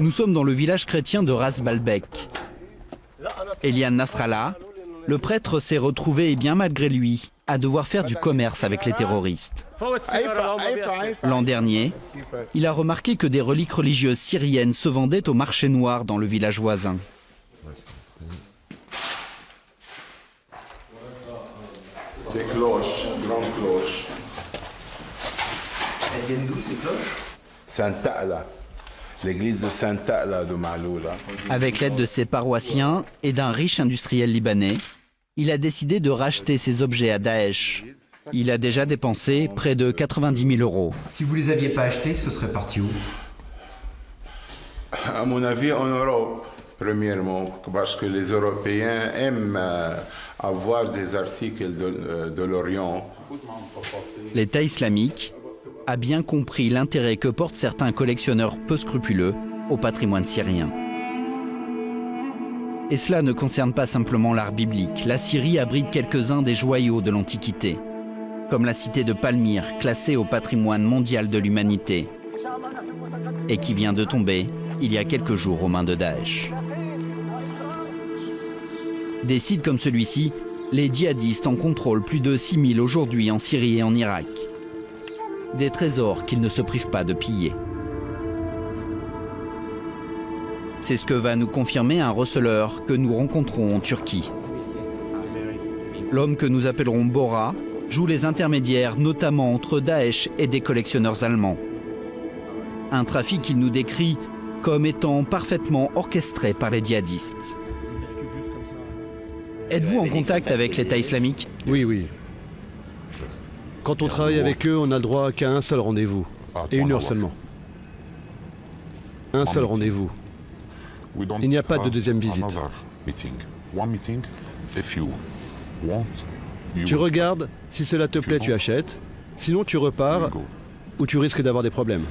Nous sommes dans le village chrétien de Ras Balbek. Elian Nasrallah, le prêtre, s'est retrouvé, et bien malgré lui, à devoir faire du commerce avec les terroristes. L'an dernier, il a remarqué que des reliques religieuses syriennes se vendaient au marché noir dans le village voisin. Des cloches, grandes cloches. Elles viennent d'où ces cloches? Saint-Ta'la, l'église de Saint-Ta'la de Maloula. Avec l'aide de ses paroissiens et d'un riche industriel libanais, il a décidé de racheter ces objets à Daesh. Il a déjà dépensé près de 90 000 euros. Si vous les aviez pas achetés, ce serait parti où? À mon avis, en Europe, premièrement, parce que les Européens aiment avoir des articles de l'Orient. L'État islamique a bien compris l'intérêt que portent certains collectionneurs peu scrupuleux au patrimoine syrien. Et cela ne concerne pas simplement l'art biblique. La Syrie abrite quelques-uns des joyaux de l'Antiquité, comme la cité de Palmyre, classée au patrimoine mondial de l'humanité, et qui vient de tomber il y a quelques jours aux mains de Daesh. Des sites comme celui-ci, les djihadistes en contrôlent plus de 6 000 aujourd'hui en Syrie et en Irak. Des trésors qu'ils ne se privent pas de piller. C'est ce que va nous confirmer un receleur que nous rencontrons en Turquie. L'homme que nous appellerons Bora joue les intermédiaires, notamment entre Daesh et des collectionneurs allemands. Un trafic qu'il nous décrit comme étant parfaitement orchestré par les djihadistes. Êtes-vous en contact avec l'État islamique? Oui, oui. Quand on travaille avec eux, on n'a le droit qu'à un seul rendez-vous. Et 1 heure seulement. Un seul rendez-vous. Il n'y a pas de deuxième visite. Tu regardes, si cela te plaît, tu achètes. Sinon, tu repars ou tu risques d'avoir des problèmes.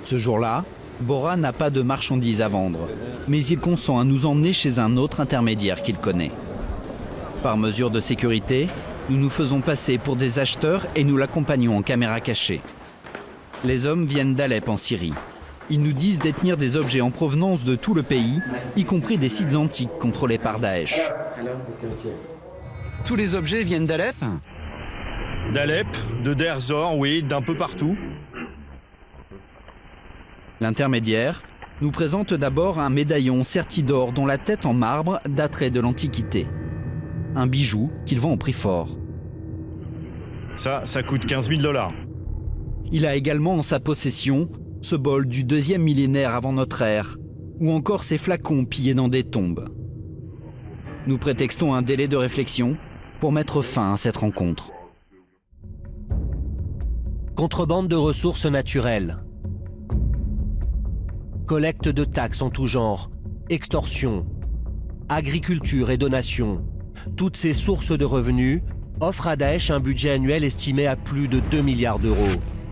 Ce jour-là, Bora n'a pas de marchandises à vendre, mais il consent à nous emmener chez un autre intermédiaire qu'il connaît. Par mesure de sécurité, nous nous faisons passer pour des acheteurs et nous l'accompagnons en caméra cachée. Les hommes viennent d'Alep en Syrie. Ils nous disent détenir des objets en provenance de tout le pays, y compris des sites antiques contrôlés par Daesh. Tous les objets viennent d'Alep? D'Alep, de Deir Zor, oui, d'un peu partout. L'intermédiaire nous présente d'abord un médaillon serti d'or dont la tête en marbre daterait de l'Antiquité. Un bijou qu'il vend au prix fort. Ça coûte 15 000 $. Il a également en sa possession ce bol du 2e millénaire avant notre ère, ou encore ces flacons pillés dans des tombes. Nous prétextons un délai de réflexion pour mettre fin à cette rencontre. Contrebande de ressources naturelles. Collecte de taxes en tout genre, extorsion, agriculture et donations. Toutes ces sources de revenus offrent à Daesh un budget annuel estimé à plus de 2 milliards d'euros.